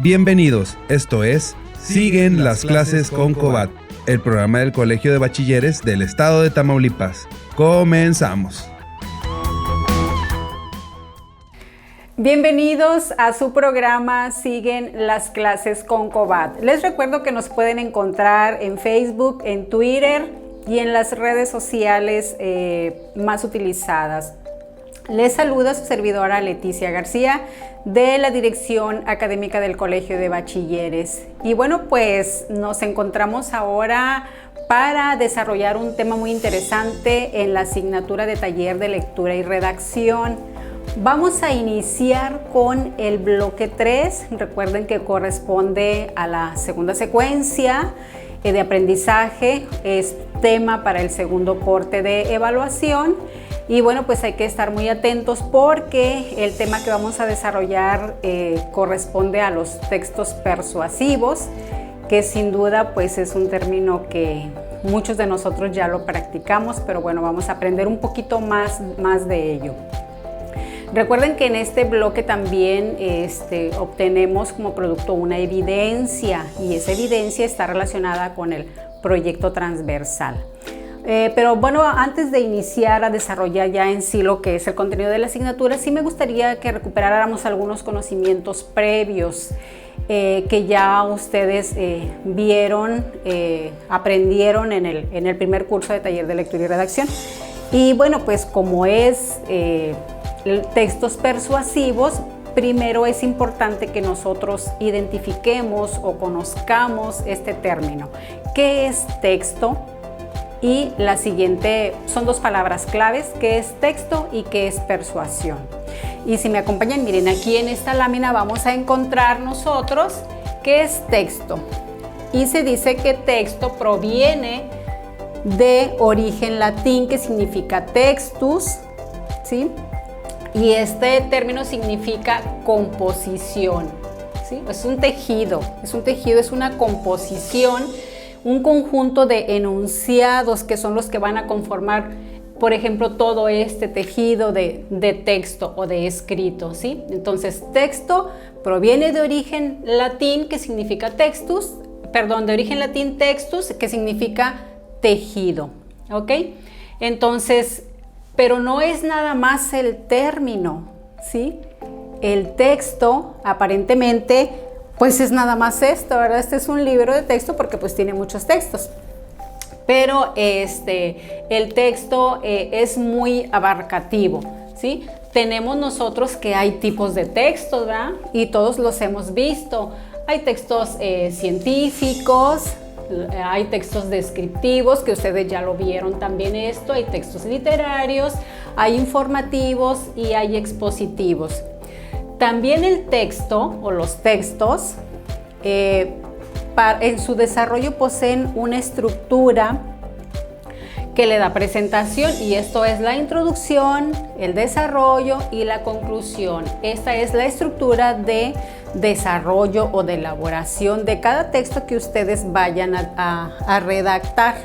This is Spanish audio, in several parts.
Bienvenidos, esto es Siguen las clases con Cobat, el programa del Colegio de Bachilleres del Estado de Tamaulipas. Comenzamos. Bienvenidos a su programa Siguen las clases con Cobat. Les recuerdo que nos pueden encontrar en Facebook, en Twitter y en las redes sociales más utilizadas. Les saluda su servidora Leticia García de la Dirección Académica del Colegio de Bachilleres. Y bueno, pues nos encontramos ahora para desarrollar un tema muy interesante en la asignatura de taller de lectura y redacción. Vamos a iniciar con el bloque 3. Recuerden que corresponde a la segunda secuencia de aprendizaje. Es tema para el segundo corte de evaluación. Y bueno, pues hay que estar muy atentos porque el tema que vamos a desarrollar corresponde a los textos persuasivos, que sin duda pues es un término que muchos de nosotros ya lo practicamos, pero bueno, vamos a aprender un poquito más de ello. Recuerden que en este bloque también obtenemos como producto una evidencia, y esa evidencia está relacionada con el proyecto transversal. Pero bueno, antes de iniciar a desarrollar ya en sí lo que es el contenido de la asignatura, sí me gustaría que recuperáramos algunos conocimientos previos que ya ustedes vieron, aprendieron en el primer curso de taller de lectura y redacción. Y bueno, pues como es textos persuasivos, primero es importante que nosotros identifiquemos o conozcamos este término. ¿Qué es texto? Y la siguiente son dos palabras claves, ¿qué es texto y qué es persuasión? Y si me acompañan, miren, aquí en esta lámina vamos a encontrar nosotros qué es texto. Y se dice que texto proviene de origen latín, que significa textus, ¿sí? Y este término significa composición, ¿sí? Es un tejido, es una composición, un conjunto de enunciados que son los que van a conformar, por ejemplo, todo este tejido de texto o de escrito, ¿sí? Entonces, texto proviene de origen latín, que significa textus, que significa tejido, ¿ok? Entonces, pero no es nada más el término, ¿sí? El texto, aparentemente, pues es nada más esto, ¿verdad? Este es un libro de texto porque pues tiene muchos textos. Pero el texto es muy abarcativo, ¿sí? Tenemos nosotros que hay tipos de textos, ¿verdad? Y todos los hemos visto. Hay textos científicos, hay textos descriptivos, que ustedes ya lo vieron también esto, hay textos literarios, hay informativos y hay expositivos. También el texto o los textos en su desarrollo poseen una estructura que le da presentación, y esto es la introducción, el desarrollo y la conclusión. Esta es la estructura de desarrollo o de elaboración de cada texto que ustedes vayan a redactar.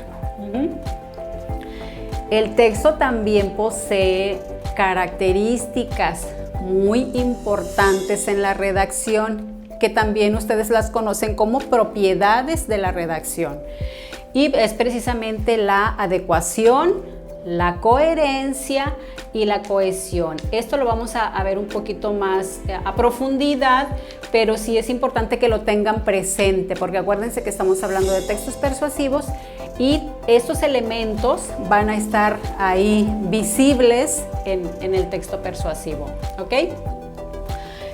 El texto también posee características muy importantes en la redacción, que también ustedes las conocen como propiedades de la redacción. Y es precisamente la adecuación, la coherencia y la cohesión. Esto lo vamos a ver un poquito más a profundidad, pero sí es importante que lo tengan presente, porque acuérdense que estamos hablando de textos persuasivos y estos elementos van a estar ahí visibles en el texto persuasivo, ¿ok?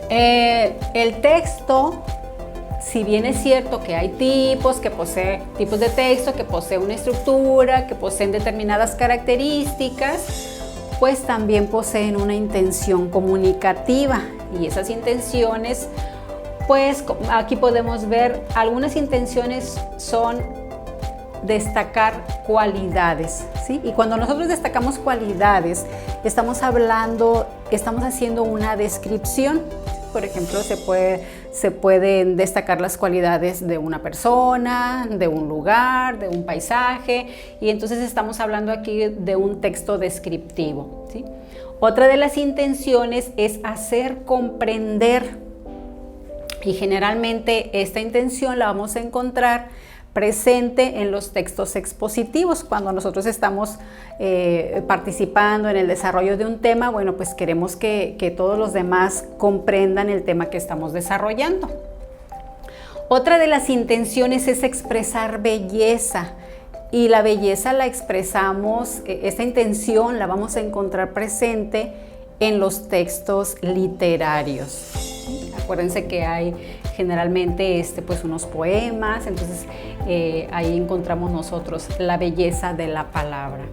El texto, si bien es cierto que hay tipos de texto que posee una estructura, que poseen determinadas características, pues también poseen una intención comunicativa, y esas intenciones, pues aquí podemos ver, algunas intenciones son destacar cualidades, ¿sí? Y cuando nosotros destacamos cualidades, estamos haciendo una descripción. Por ejemplo, se pueden destacar las cualidades de una persona, de un lugar, de un paisaje, y entonces estamos hablando aquí de un texto descriptivo, ¿sí? Otra de las intenciones es hacer comprender Y generalmente esta intención la vamos a encontrar presente en los textos expositivos. Cuando nosotros estamos participando en el desarrollo de un tema, bueno, pues queremos que todos los demás comprendan el tema que estamos desarrollando. Otra de las intenciones es expresar belleza, y la belleza la expresamos, esta intención la vamos a encontrar presente en los textos literarios. Acuérdense que hay generalmente pues unos poemas, entonces ahí encontramos nosotros la belleza de la palabra.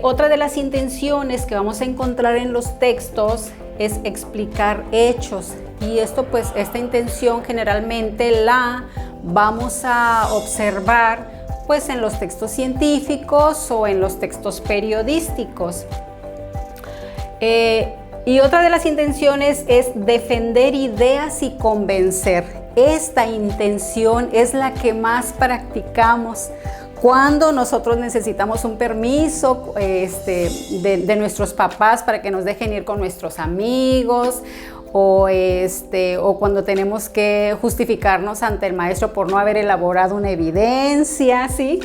Otra de las intenciones que vamos a encontrar en los textos es explicar hechos, y pues esta intención generalmente la vamos a observar pues en los textos científicos o en los textos periodísticos. Y otra de las intenciones es defender ideas y convencer. Esta intención es la que más practicamos cuando nosotros necesitamos un permiso de nuestros papás para que nos dejen ir con nuestros amigos, o cuando tenemos que justificarnos ante el maestro por no haber elaborado una evidencia, ¿sí?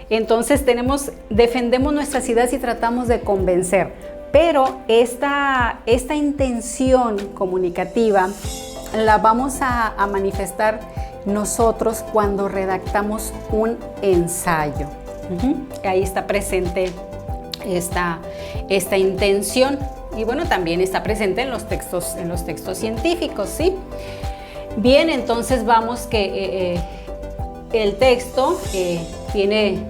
Entonces defendemos nuestras ideas y tratamos de convencer. Pero esta intención comunicativa la vamos a manifestar nosotros cuando redactamos un ensayo. Ahí está presente esta intención. Y bueno, también está presente en los textos científicos, ¿sí? Bien, entonces vamos que el texto tiene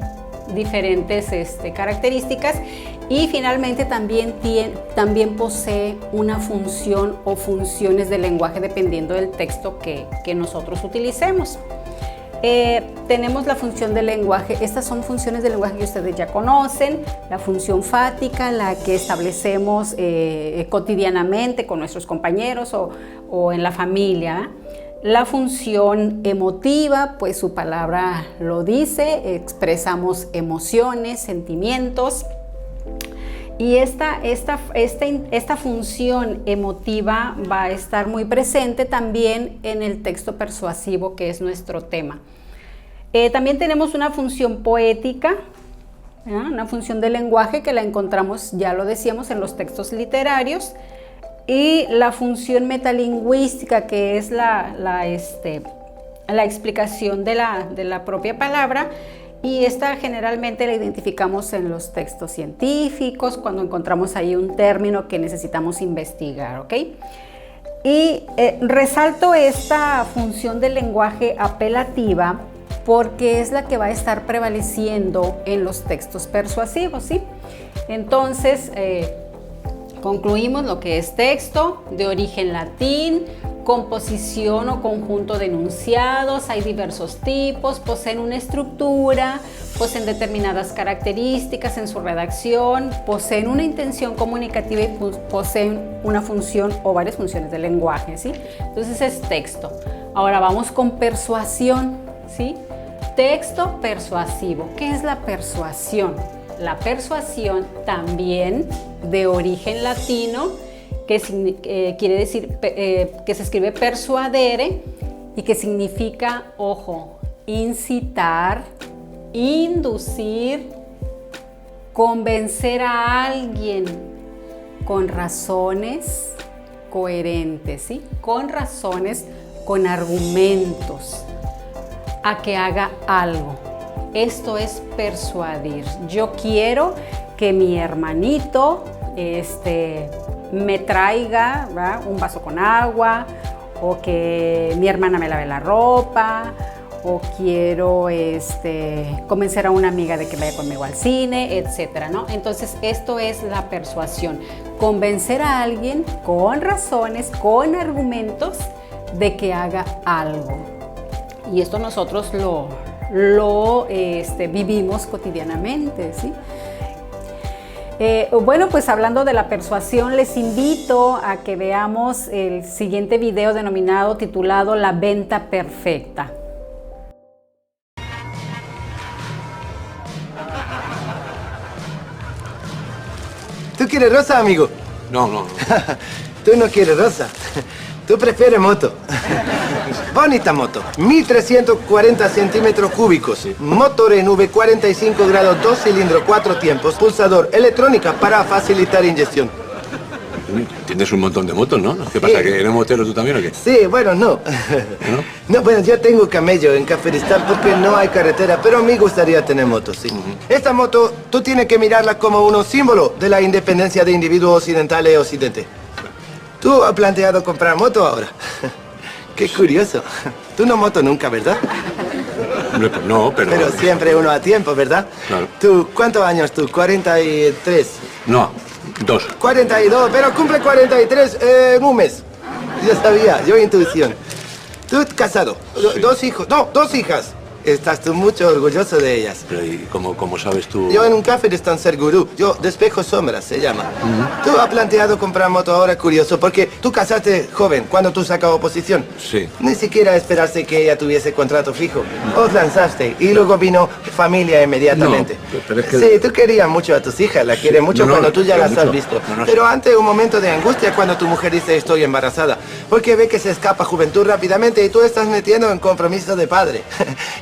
diferentes características, y finalmente también posee una función o funciones del lenguaje dependiendo del texto que nosotros utilicemos. Tenemos la función del lenguaje. Estas son funciones del lenguaje que ustedes ya conocen. La función fática, la que establecemos cotidianamente con nuestros compañeros o en la familia. La función emotiva, pues su palabra lo dice, expresamos emociones, sentimientos. Y esta función emotiva va a estar muy presente también en el texto persuasivo, que es nuestro tema. También tenemos una función poética, una función del lenguaje que la encontramos, ya lo decíamos, en los textos literarios, y la función metalingüística, que es la explicación de la propia palabra. Y esta generalmente la identificamos en los textos científicos, cuando encontramos ahí un término que necesitamos investigar, ¿ok? Y resalto esta función del lenguaje apelativa porque es la que va a estar prevaleciendo en los textos persuasivos, ¿sí? Entonces, concluimos lo que es texto de origen latín, composición o conjunto de enunciados. Hay diversos tipos, poseen una estructura, poseen determinadas características en su redacción, poseen una intención comunicativa y poseen una función o varias funciones del lenguaje, ¿sí? Entonces es texto. Ahora vamos con persuasión, ¿sí? Texto persuasivo. ¿Qué es la persuasión? La persuasión, también de origen latino, que quiere decir que se escribe persuadere y que significa, ojo, incitar, inducir, convencer a alguien con razones coherentes, ¿sí? Con razones, con argumentos, a que haga algo. Esto es persuadir. Yo quiero que mi hermanito me traiga, ¿verdad?, un vaso con agua, o que mi hermana me lave la ropa, o quiero convencer a una amiga de que vaya conmigo al cine, etcétera, ¿no? Entonces esto es la persuasión, convencer a alguien con razones, con argumentos de que haga algo. Y esto nosotros lo vivimos cotidianamente, ¿sí? Bueno, pues hablando de la persuasión, les invito a que veamos el siguiente video titulado La venta perfecta. ¿Tú quieres rosa, amigo? No. Tú no quieres rosa. tú prefieres moto. Bonita moto, 1340 centímetros cúbicos, motor en V45 grados, 2 cilindros, 4 tiempos, pulsador, electrónica para facilitar inyección. Tienes un montón de motos, ¿no? ¿Qué pasa, que eres motero tú también o qué? Sí, bueno, no. No, bueno, yo tengo camello en Caferistán porque no hay carretera, pero a mí gustaría tener moto, sí. Esta moto, tú tienes que mirarla como un símbolo de la independencia de individuo occidental y occidente. ¿Tú has planteado comprar moto ahora? Qué curioso. Tú no moto nunca, ¿verdad? Hombre, pues no, pero... Pero siempre uno a tiempo, ¿verdad? Claro. ¿Tú, cuántos años tú? 43. No, 2. 42, pero cumple 43 en un mes. Yo sabía, yo intuición. Tú casado, Sí. 2 hijos, no, 2 hijas. Estás tú mucho orgulloso de ellas. Pero ¿y cómo sabes tú? Yo en un café de Stancer Gurú, yo despejo sombras, se llama. Tú has planteado comprar moto ahora, curioso, porque tú casaste joven, cuando tú sacas oposición. Sí. Ni siquiera esperaste que ella tuviese contrato fijo. Os lanzaste y luego vino familia inmediatamente. No, pero es que... Sí, tú querías mucho a tus hijas, la quieres mucho No, cuando tú ya pero las has mucho. visto. No, Pero ante un momento de angustia cuando tu mujer dice estoy embarazada, porque ve que se escapa juventud rápidamente y tú estás metiendo en compromiso de padre.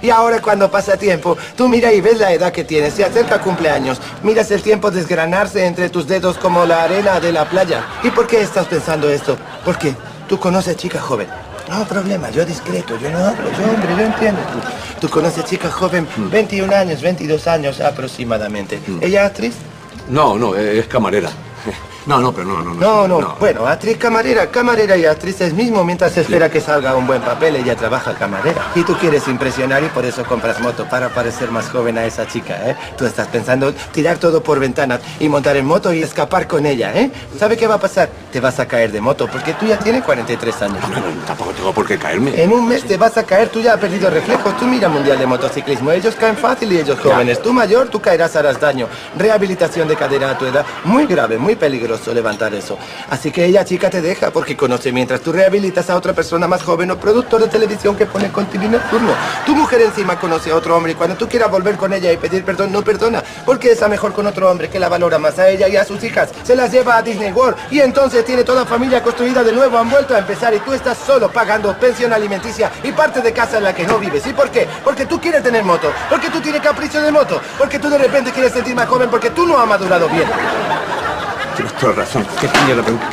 Y ahora cuando pasa tiempo, tú miras y ves la edad que tienes, se acerca cumpleaños, miras el tiempo desgranarse entre tus dedos como la arena de la playa. ¿Y por qué estás pensando esto? Porque tú conoces chica joven. No problema, yo discreto, yo no hablo, yo hombre, yo entiendo. Tú conoces chica joven, 21 años, 22 años aproximadamente. ¿Ella actriz? No, es camarera. No, pero no. No. Bueno, actriz camarera y actriz es mismo mientras se espera que salga un buen papel, ella trabaja camarera. Y tú quieres impresionar y por eso compras moto, para parecer más joven a esa chica, ¿eh? Tú estás pensando tirar todo por ventanas y montar en moto y escapar con ella, ¿eh? ¿Sabe qué va a pasar? Te vas a caer de moto porque tú ya tienes 43 años. No, tampoco tengo por qué caerme. En un mes te vas a caer, tú ya has perdido reflejos. Tú mira Mundial de Motociclismo, ellos caen fácil y ellos jóvenes. Tú mayor, tú caerás, harás daño. Rehabilitación de cadera a tu edad, muy grave, muy peligroso levantar eso. Así que ella, chica, te deja porque conoce mientras tú rehabilitas a otra persona más joven o productor de televisión que pone contenido nocturno. Tu mujer encima conoce a otro hombre y cuando tú quieras volver con ella y pedir perdón, no perdona, porque está mejor con otro hombre que la valora más a ella y a sus hijas. Se las lleva a Disney World y entonces tiene toda familia construida de nuevo, han vuelto a empezar y tú estás solo pagando pensión alimenticia y parte de casa en la que no vives. ¿Y por qué? Porque tú quieres tener moto, porque tú tienes capricho de moto, porque tú de repente quieres sentir más joven, porque tú no has madurado bien. Tienes toda razón. ¿Qué coño le pregunto?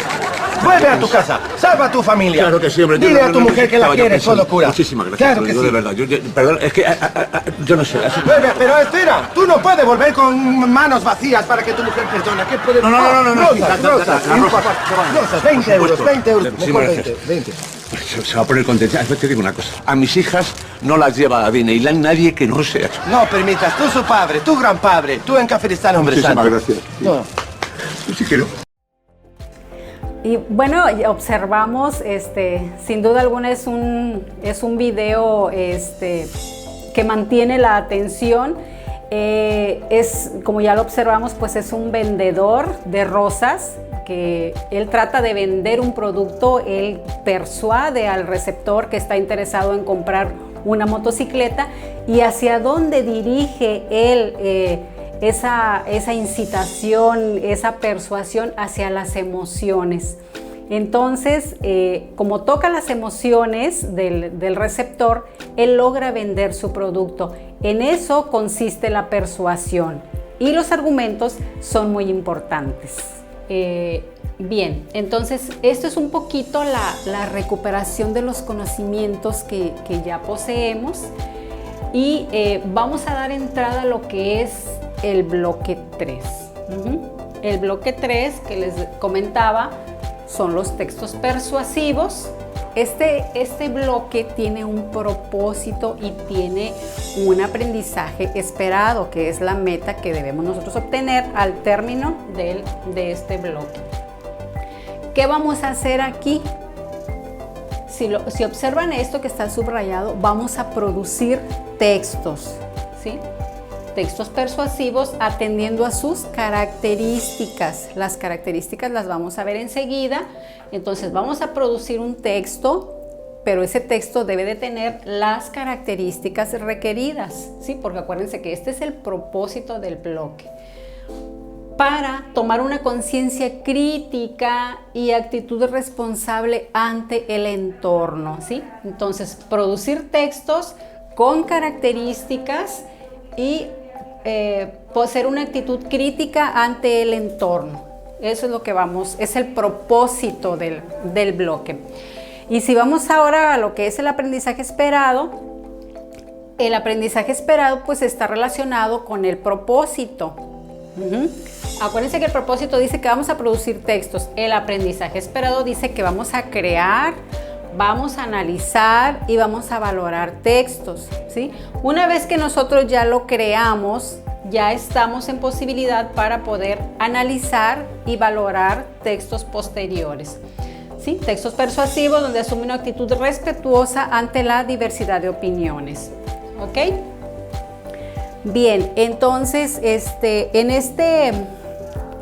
Vuelve a tu casa, salva a tu familia. Claro que sí, hombre. Dile a tu mujer que la quieres, solo cura. Muchísimas gracias. Claro te que lo sí. digo de verdad. Perdón, es que yo no sé. Vuelve, pero espera, tú no puedes volver con manos vacías para que tu mujer perdone. ¿Qué puedes? No. Rosas, 20 euros, 20 euros. Muchísimas Mejor gracias. 20. Se va a poner contenta. Te digo una cosa. A mis hijas no las lleva a Disneyland nadie que no sea. No permitas, tú su padre, tu gran padre, tú en Caferistán, hombre santo. Muchísimas gracias. No. Yo sí quiero. Y bueno, observamos, sin duda alguna es un video que mantiene la atención. Es, como ya lo observamos, pues es un vendedor de rosas que él trata de vender un producto, él persuade al receptor que está interesado en comprar una motocicleta y hacia dónde dirige él esa incitación, esa persuasión hacia las emociones. Entonces, como toca las emociones del receptor, él logra vender su producto. En eso consiste la persuasión y los argumentos son muy importantes. Bien, entonces esto es un poquito la recuperación de los conocimientos que ya poseemos y vamos a dar entrada a lo que es el bloque 3. El bloque 3 que les comentaba son los textos persuasivos. Este bloque tiene un propósito y tiene un aprendizaje esperado, que es la meta que debemos nosotros obtener al término de este bloque. ¿Qué vamos a hacer aquí? Si observan esto que está subrayado, vamos a producir textos, ¿sí? Textos persuasivos atendiendo a sus características. Las características las vamos a ver enseguida. Entonces vamos a producir un texto, pero ese texto debe de tener las características requeridas, ¿sí? Porque acuérdense que este es el propósito del bloque. para tomar una conciencia crítica y actitud responsable ante el entorno, ¿sí? Entonces, producir textos con características y poseer una actitud crítica ante el entorno. Eso es lo que es el propósito del bloque. Y si vamos ahora a lo que es el aprendizaje esperado pues está relacionado con el propósito. Acuérdense que el propósito dice que vamos a producir textos. El aprendizaje esperado dice que vamos a crear, vamos a analizar y vamos a valorar textos, ¿sí? Una vez que nosotros ya lo creamos, ya estamos en posibilidad para poder analizar y valorar textos posteriores, ¿sí? Textos persuasivos donde asume una actitud respetuosa ante la diversidad de opiniones, ¿ok? Bien, entonces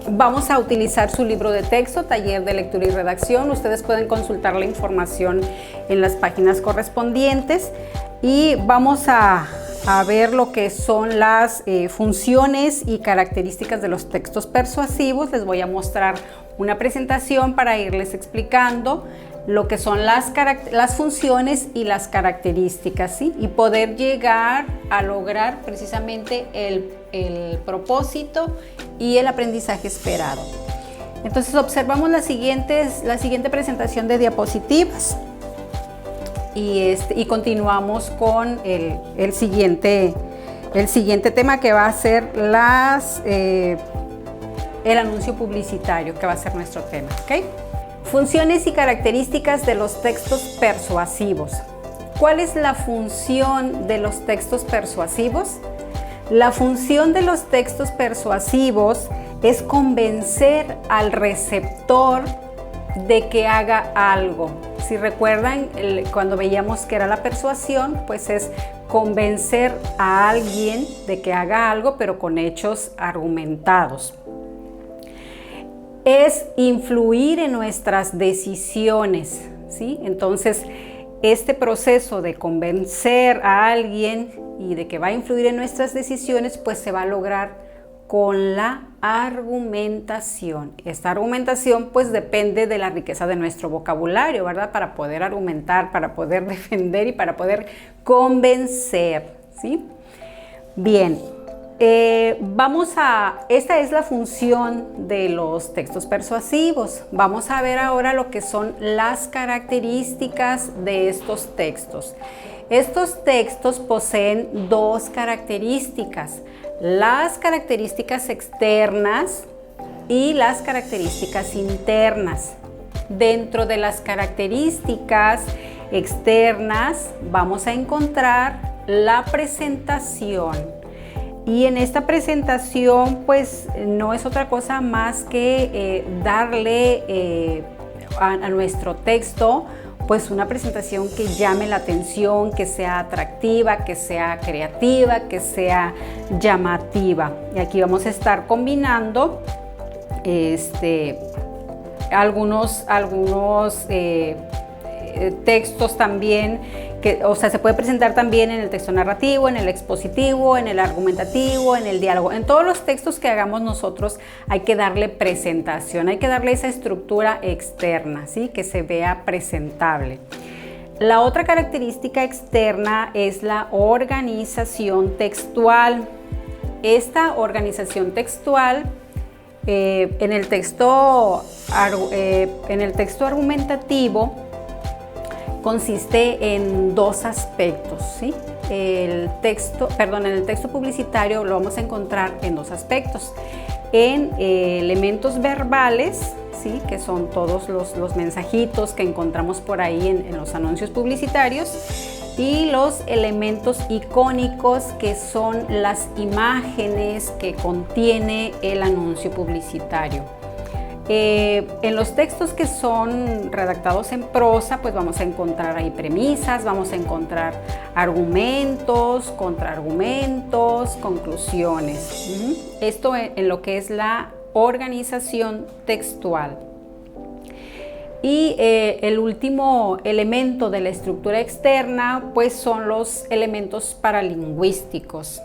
vamos a utilizar su libro de texto, Taller de Lectura y Redacción. Ustedes pueden consultar la información en las páginas correspondientes y vamos a ver lo que son las funciones y características de los textos persuasivos. Les voy a mostrar una presentación para irles explicando lo que son las funciones y las características, ¿sí? Y poder llegar a lograr precisamente el propósito y el aprendizaje esperado. Entonces observamos la siguiente presentación de diapositivas y continuamos con el siguiente tema, que va a ser el anuncio publicitario, que va a ser nuestro tema, ¿ok? Funciones y características de los textos persuasivos. ¿Cuál es la función de los textos persuasivos? La función de los textos persuasivos es convencer al receptor de que haga algo. Si recuerdan, cuando veíamos que era la persuasión, pues es convencer a alguien de que haga algo, pero con hechos argumentados. Es influir en nuestras decisiones, ¿sí? Entonces, este proceso de convencer a alguien y de que va a influir en nuestras decisiones, pues se va a lograr con la argumentación. Esta argumentación pues depende de la riqueza de nuestro vocabulario, ¿verdad? Para poder argumentar, para poder defender y para poder convencer, ¿sí? Bien. Esta es la función de los textos persuasivos. Vamos a ver ahora lo que son las características de estos textos. Estos textos poseen dos características: las características externas y las características internas. Dentro de las características externas vamos a encontrar la presentación. Y en esta presentación pues no es otra cosa más que darle a nuestro texto pues una presentación que llame la atención, que sea atractiva, que sea creativa, que sea llamativa. Y aquí vamos a estar combinando algunos textos también, se puede presentar también en el texto narrativo, en el expositivo, en el argumentativo, en el diálogo. En todos los textos que hagamos nosotros hay que darle presentación, hay que darle esa estructura externa, ¿sí? Que se vea presentable. La otra característica externa es la organización textual. Esta organización textual en el texto argumentativo consiste en dos aspectos, ¿sí? En el texto publicitario lo vamos a encontrar en dos aspectos: en elementos verbales, ¿sí? Que son todos los mensajitos que encontramos por ahí en los anuncios publicitarios, y los elementos icónicos, que son las imágenes que contiene el anuncio publicitario. En los textos que son redactados en prosa, pues vamos a encontrar ahí premisas, vamos a encontrar argumentos, contraargumentos, conclusiones. Esto en lo que es la organización textual. Y el último elemento de la estructura externa pues son los elementos paralingüísticos.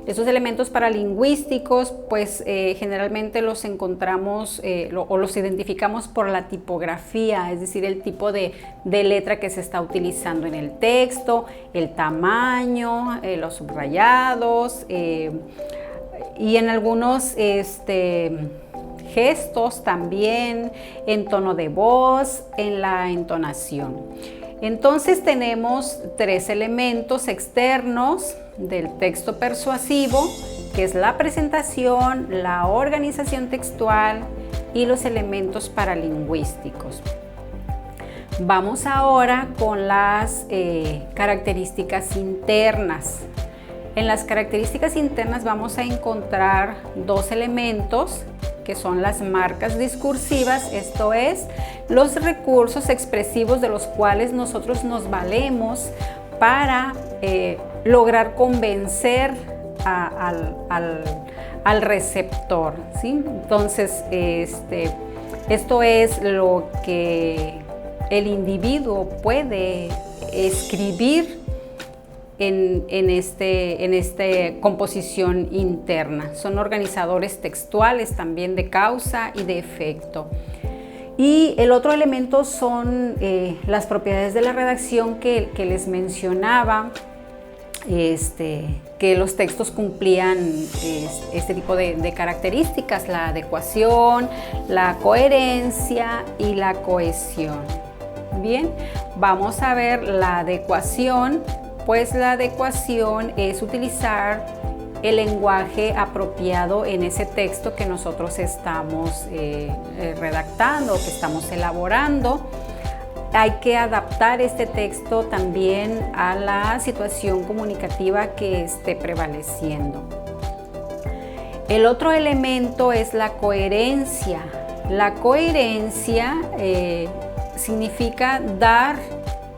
Estos elementos paralingüísticos, pues generalmente los encontramos o los identificamos por la tipografía, es decir, el tipo de letra que se está utilizando en el texto, el tamaño, los subrayados y en algunos gestos también, en tono de voz, en la entonación. Entonces tenemos 3 elementos externos del texto persuasivo, que es la presentación, la organización textual y los elementos paralingüísticos. Vamos ahora con las características internas. En las características internas vamos a encontrar 2 elementos que son las marcas discursivas, esto es, los recursos expresivos de los cuales nosotros nos valemos para lograr convencer al receptor, ¿sí? Entonces, esto es lo que el individuo puede escribir en esta composición interna. Son organizadores textuales también de causa y de efecto. Y el otro elemento son las propiedades de la redacción que les mencionaba, que los textos cumplían este tipo de características, la adecuación, la coherencia y la cohesión. Bien, vamos a ver la adecuación. Pues la adecuación es utilizar el lenguaje apropiado en ese texto que nosotros estamos redactando, que estamos elaborando. Hay que adaptar este texto también a la situación comunicativa que esté prevaleciendo. El otro elemento es la coherencia. La coherencia significa dar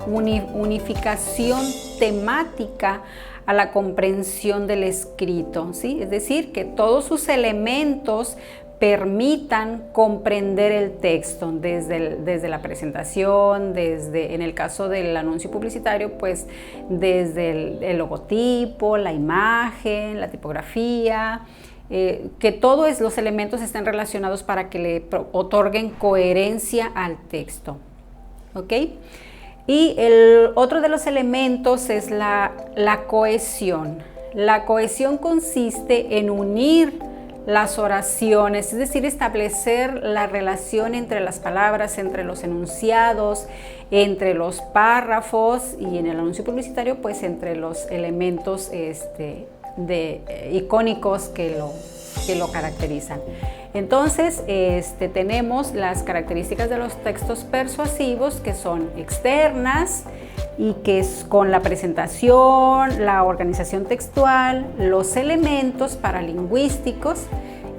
unificación temática a la comprensión del escrito, ¿sí? Es decir, que todos sus elementos permitan comprender el texto desde la presentación, en el caso del anuncio publicitario, pues desde el logotipo, la imagen, la tipografía, que todos los elementos estén relacionados para que le otorguen coherencia al texto, ¿ok? Y el otro de los elementos es la cohesión. La cohesión consiste en unir las oraciones, es decir, establecer la relación entre las palabras, entre los enunciados, entre los párrafos y en el anuncio publicitario, pues entre los elementos icónicos que lo caracterizan. Entonces, tenemos las características de los textos persuasivos que son externas y que es con la presentación, la organización textual, los elementos paralingüísticos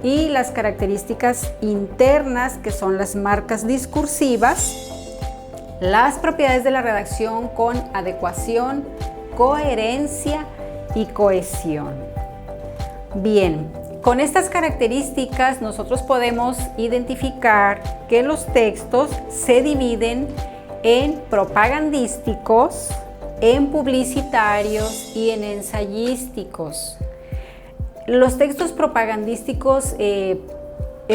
y las características internas que son las marcas discursivas, las propiedades de la redacción con adecuación, coherencia y cohesión. Bien. Con estas características nosotros podemos identificar que los textos se dividen en propagandísticos, en publicitarios y en ensayísticos. Los textos propagandísticos,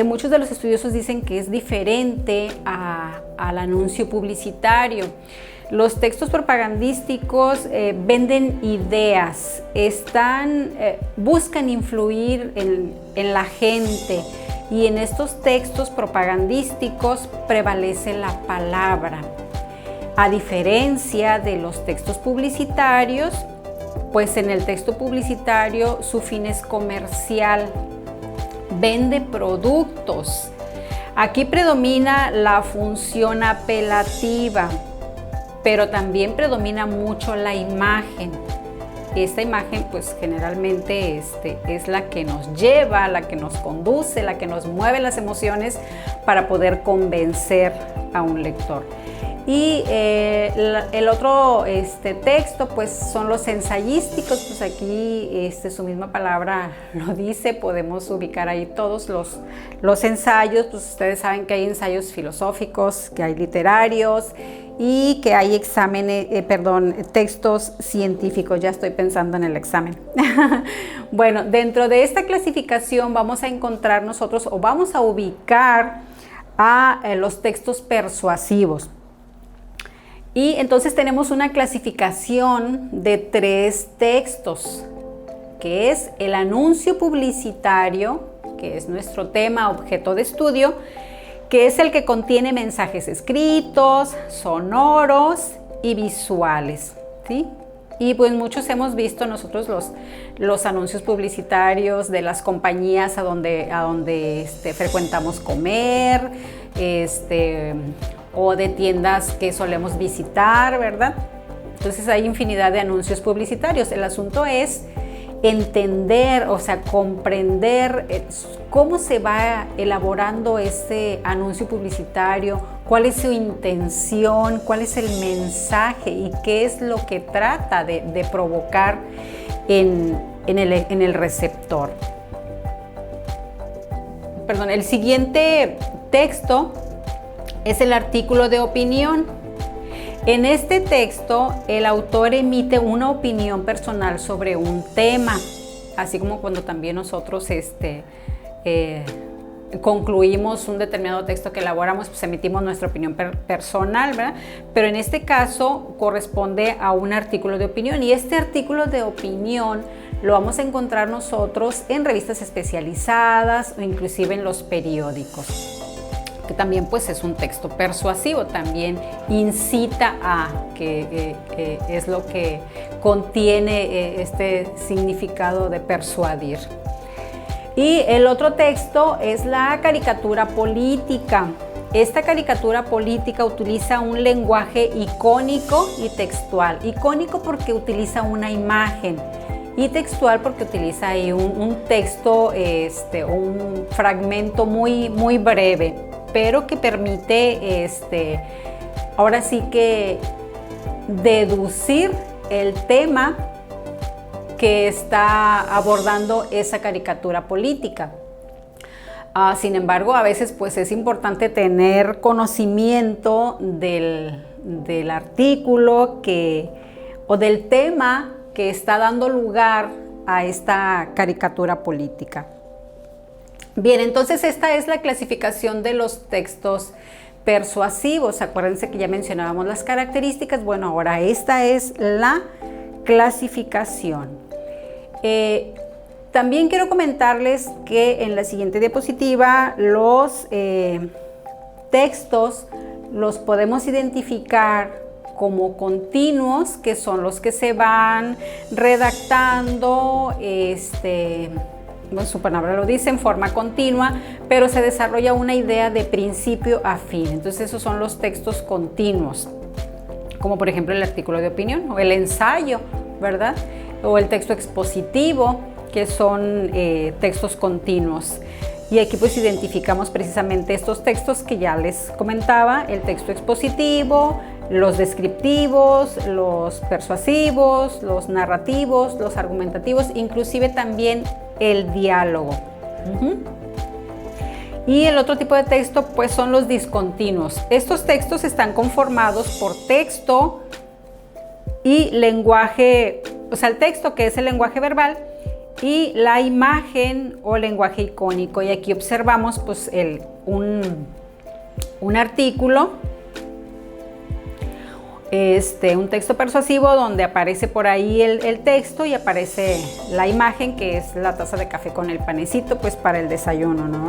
muchos de los estudiosos dicen que es diferente al anuncio publicitario. Los textos propagandísticos venden ideas, buscan influir en la gente y en estos textos propagandísticos prevalece la palabra. A diferencia de los textos publicitarios, pues en el texto publicitario su fin es comercial, vende productos. Aquí predomina la función apelativa, pero también predomina mucho la imagen. Esta imagen pues generalmente es la que nos lleva, la que nos conduce, la que nos mueve las emociones para poder convencer a un lector. Y el otro texto pues son los ensayísticos, pues aquí su misma palabra lo dice, podemos ubicar ahí todos los ensayos, pues ustedes saben que hay ensayos filosóficos, que hay literarios y que hay textos científicos. Ya estoy pensando en el examen. Bueno, dentro de esta clasificación vamos a encontrar nosotros o vamos a ubicar a los textos persuasivos. Y entonces tenemos una clasificación de 3 textos, que es el anuncio publicitario, que es nuestro tema objeto de estudio, que es el que contiene mensajes escritos, sonoros y visuales, ¿sí? Y pues muchos hemos visto nosotros los anuncios publicitarios de las compañías a donde frecuentamos comer, o de tiendas que solemos visitar, ¿verdad? Entonces hay infinidad de anuncios publicitarios. El asunto es entender, o sea, comprender cómo se va elaborando ese anuncio publicitario, cuál es su intención, cuál es el mensaje y qué es lo que trata de provocar en el receptor. Perdón, el siguiente texto es el artículo de opinión. En este texto, el autor emite una opinión personal sobre un tema, así como cuando también nosotros concluimos un determinado texto que elaboramos, pues emitimos nuestra opinión personal, ¿verdad? Pero en este caso corresponde a un artículo de opinión, y este artículo de opinión lo vamos a encontrar nosotros en revistas especializadas o inclusive en los periódicos, que también pues es un texto persuasivo, también incita a, que es lo que contiene este significado de persuadir. Y el otro texto es la caricatura política. Esta caricatura política utiliza un lenguaje icónico y textual. Icónico porque utiliza una imagen y textual porque utiliza ahí un texto, un fragmento muy, muy breve, pero que permite ahora sí que deducir el tema que está abordando esa caricatura política. Sin embargo, a veces pues es importante tener conocimiento del artículo o del tema que está dando lugar a esta caricatura política. Bien, entonces esta es la clasificación de los textos persuasivos. Acuérdense que ya mencionábamos las características. Bueno, ahora esta es la clasificación. También quiero comentarles que en la siguiente diapositiva los textos los podemos identificar como continuos, que son los que se van redactando, su palabra lo dice, en forma continua, pero se desarrolla una idea de principio a fin. Entonces esos son los textos continuos, como por ejemplo el artículo de opinión o el ensayo, ¿verdad? O el texto expositivo, que son textos continuos. Y aquí pues identificamos precisamente estos textos que ya les comentaba: el texto expositivo, los descriptivos, los persuasivos, los narrativos, los argumentativos, inclusive también el diálogo. Y el otro tipo de texto pues son los discontinuos. Estos textos están conformados por texto y lenguaje, o sea, el texto, que es el lenguaje verbal, y la imagen o lenguaje icónico. Y aquí observamos pues un artículo, un texto persuasivo donde aparece por ahí el texto y aparece la imagen, que es la taza de café con el panecito pues para el desayuno, ¿no?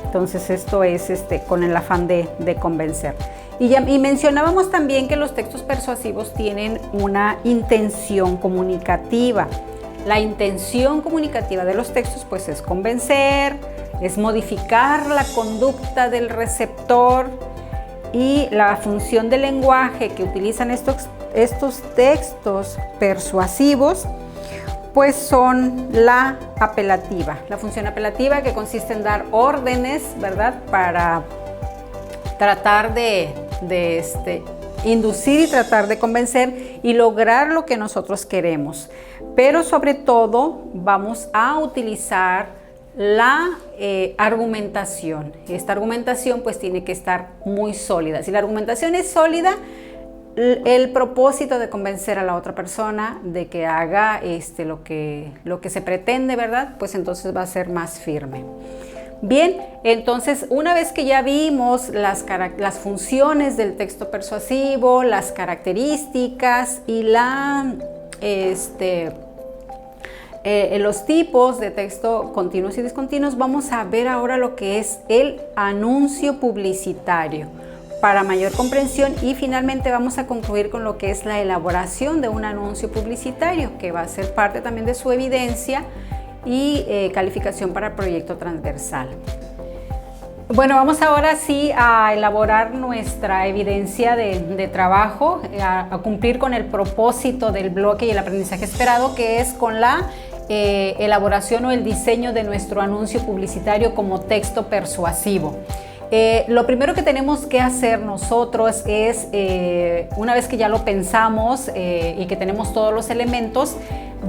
Entonces esto es con el afán de convencer. Y mencionábamos también que los textos persuasivos tienen una intención comunicativa. La intención comunicativa de los textos pues es convencer, es modificar la conducta del receptor, y la función del lenguaje que utilizan estos textos persuasivos pues son la apelativa. La función apelativa, que consiste en dar órdenes, ¿verdad?, para tratar de inducir y tratar de convencer y lograr lo que nosotros queremos. Pero sobre todo vamos a utilizar la argumentación. Esta argumentación pues tiene que estar muy sólida. Si la argumentación es sólida, el propósito de convencer a la otra persona de que haga lo que se pretende, ¿verdad? Pues entonces va a ser más firme. Bien, entonces una vez que ya vimos las funciones del texto persuasivo, las características y los tipos de texto continuos y discontinuos, vamos a ver ahora lo que es el anuncio publicitario para mayor comprensión, y finalmente vamos a concluir con lo que es la elaboración de un anuncio publicitario, que va a ser parte también de su evidencia y calificación para el proyecto transversal. Bueno, vamos ahora sí a elaborar nuestra evidencia de trabajo, a cumplir con el propósito del bloque y el aprendizaje esperado, que es con la elaboración o el diseño de nuestro anuncio publicitario como texto persuasivo. Lo primero que tenemos que hacer nosotros es, una vez que ya lo pensamos y que tenemos todos los elementos,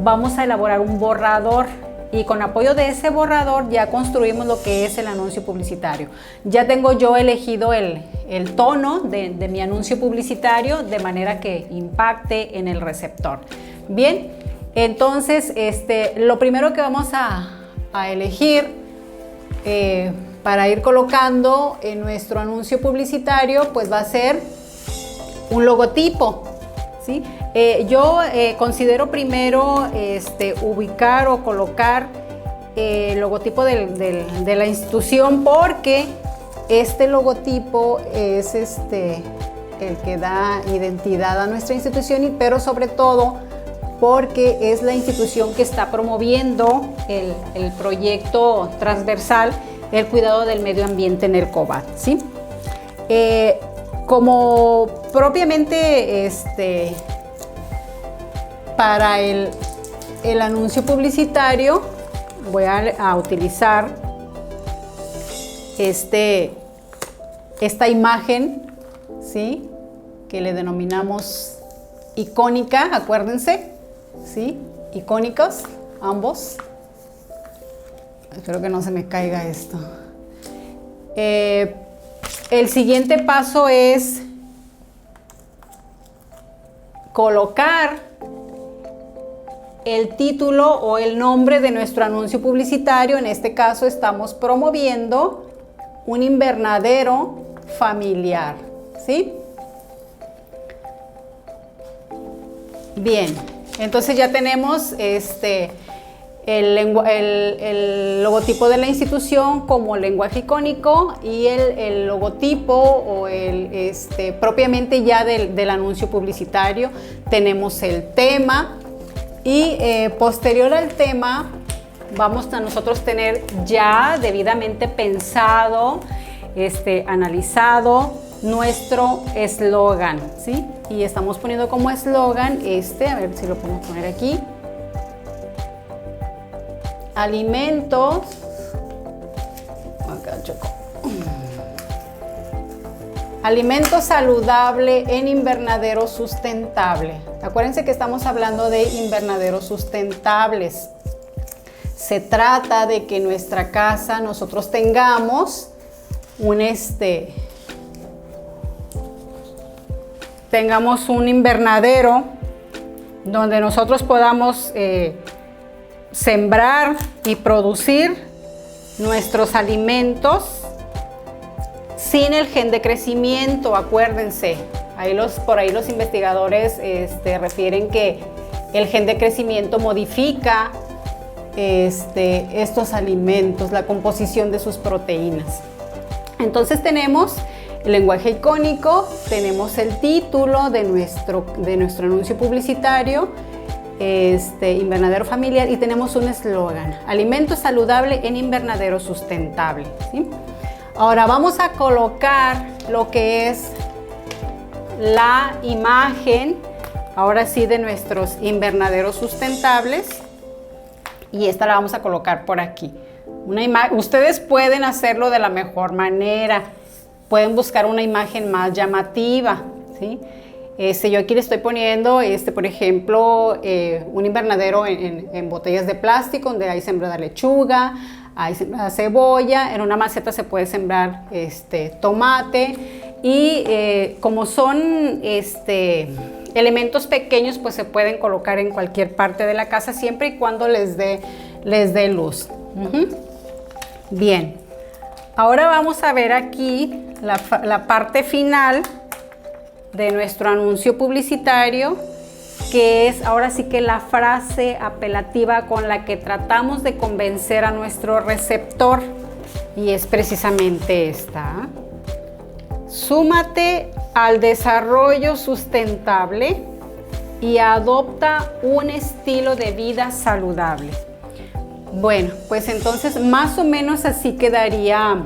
vamos a elaborar un borrador, y con apoyo de ese borrador ya construimos lo que es el anuncio publicitario. Ya tengo yo elegido el tono de mi anuncio publicitario de manera que impacte en el receptor. Bien, entonces lo primero que vamos a elegir para ir colocando en nuestro anuncio publicitario, pues va a ser un logotipo, ¿sí? Yo considero primero ubicar o colocar el logotipo de la institución, porque este logotipo es el que da identidad a nuestra institución, pero sobre todo porque es la institución que está promoviendo el proyecto transversal, el cuidado del medio ambiente en el COBAT, ¿sí? Como propiamente para el anuncio publicitario voy a utilizar esta imagen, ¿sí? Que le denominamos icónica, acuérdense, ¿sí? Icónicos, ambos. Espero que no se me caiga esto. El siguiente paso es colocar el título o el nombre de nuestro anuncio publicitario. En este caso estamos promoviendo un invernadero familiar, ¿sí? Bien, entonces ya tenemos el logotipo de la institución como lenguaje icónico, y el logotipo o propiamente ya del anuncio publicitario. Tenemos el tema, y posterior al tema vamos a nosotros tener ya debidamente pensado, analizado nuestro eslogan, ¿sí? Y estamos poniendo como eslogan a ver si lo podemos poner aquí: alimentos, alimento saludable en invernadero sustentable. Acuérdense que estamos hablando de invernaderos sustentables. Se trata de que en nuestra casa nosotros tengamos un invernadero donde nosotros podamos sembrar y producir nuestros alimentos sin el gen de crecimiento. Acuérdense, por ahí los investigadores refieren que el gen de crecimiento modifica estos alimentos, la composición de sus proteínas. Entonces tenemos el lenguaje icónico, tenemos el título de nuestro anuncio publicitario, invernadero familiar, y tenemos un eslogan: alimento saludable en invernadero sustentable, ¿sí? Ahora vamos a colocar lo que es la imagen, ahora sí, de nuestros invernaderos sustentables, y esta la vamos a colocar por aquí. Ustedes pueden hacerlo de la mejor manera, pueden buscar una imagen más llamativa, ¿sí? Yo aquí le estoy poniendo, por ejemplo, un invernadero en botellas de plástico, donde hay sembrada lechuga, hay sembrada cebolla. En una maceta se puede sembrar tomate, y como son elementos pequeños, pues se pueden colocar en cualquier parte de la casa siempre y cuando les dé luz. Bien, ahora vamos a ver aquí la parte final de nuestro anuncio publicitario, que es ahora sí que la frase apelativa con la que tratamos de convencer a nuestro receptor, y es precisamente esta: súmate al desarrollo sustentable y adopta un estilo de vida saludable. Bueno, pues entonces más o menos así quedaría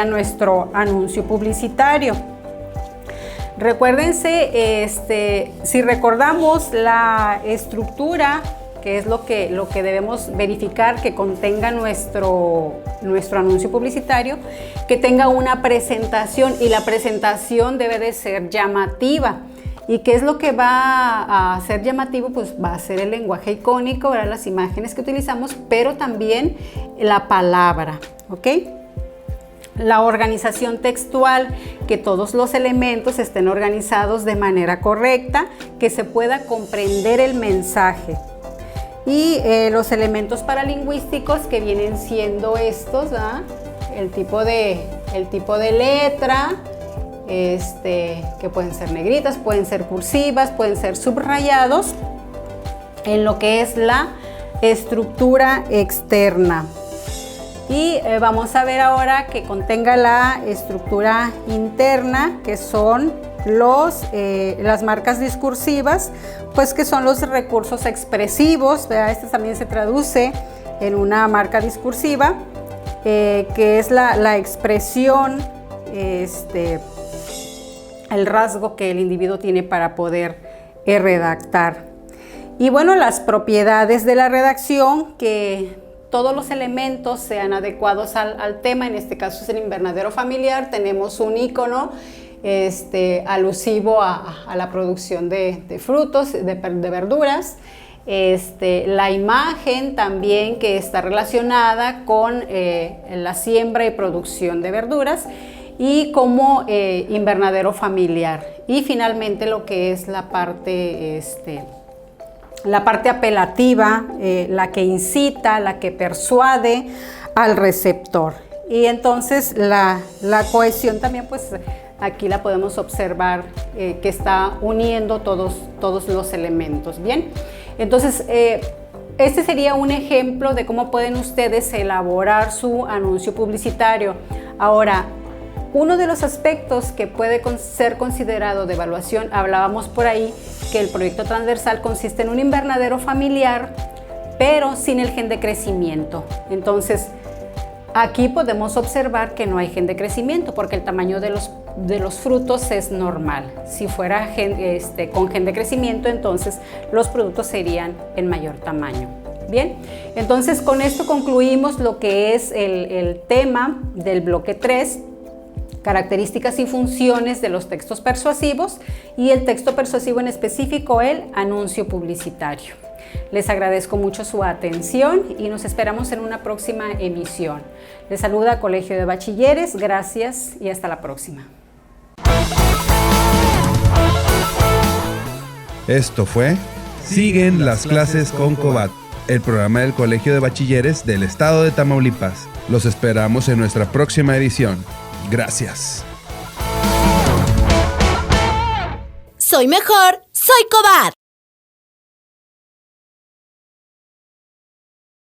nuestro anuncio publicitario. Recuérdense, si recordamos la estructura, que es lo que debemos verificar que contenga nuestro anuncio publicitario, que tenga una presentación, y la presentación debe de ser llamativa. ¿Y qué es lo que va a ser llamativo? Pues va a ser el lenguaje icónico, ¿verdad? Las imágenes que utilizamos, pero también la palabra, ¿ok? La organización textual, que todos los elementos estén organizados de manera correcta, que se pueda comprender el mensaje. Y los elementos paralingüísticos, que vienen siendo estos, ¿verdad? El tipo de letra, que pueden ser negritas, pueden ser cursivas, pueden ser subrayados, en lo que es la estructura externa. Y vamos a ver ahora que contenga la estructura interna, que son las marcas discursivas, pues que son los recursos expresivos, ¿verdad? Este también se traduce en una marca discursiva, que es la expresión, el rasgo que el individuo tiene para poder redactar. Y bueno, las propiedades de la redacción, que todos los elementos sean adecuados al tema. En este caso es el invernadero familiar. Tenemos un icono alusivo a la producción de frutos, de verduras. La imagen también, que está relacionada con la siembra y producción de verduras, y como invernadero familiar. Y finalmente lo que es la parte apelativa, la que incita, la que persuade al receptor. Y entonces la cohesión también, pues aquí la podemos observar, que está uniendo todos los elementos. Bien, entonces este sería un ejemplo de cómo pueden ustedes elaborar su anuncio publicitario. Ahora, uno de los aspectos que puede ser considerado de evaluación, hablábamos por ahí que el proyecto transversal consiste en un invernadero familiar, pero sin el gen de crecimiento. Entonces, aquí podemos observar que no hay gen de crecimiento, porque el tamaño de los frutos es normal. Si fuera con gen de crecimiento, entonces los productos serían en mayor tamaño. Bien, entonces con esto concluimos lo que es el tema del bloque 3, características y funciones de los textos persuasivos, y el texto persuasivo en específico, el anuncio publicitario. Les agradezco mucho su atención y nos esperamos en una próxima emisión. Les saluda Colegio de Bachilleres, gracias y hasta la próxima. Esto fue Siguen las clases con Cobat, el programa del Colegio de Bachilleres del Estado de Tamaulipas. Los esperamos en nuestra próxima edición. Gracias. Soy mejor, soy Cobat.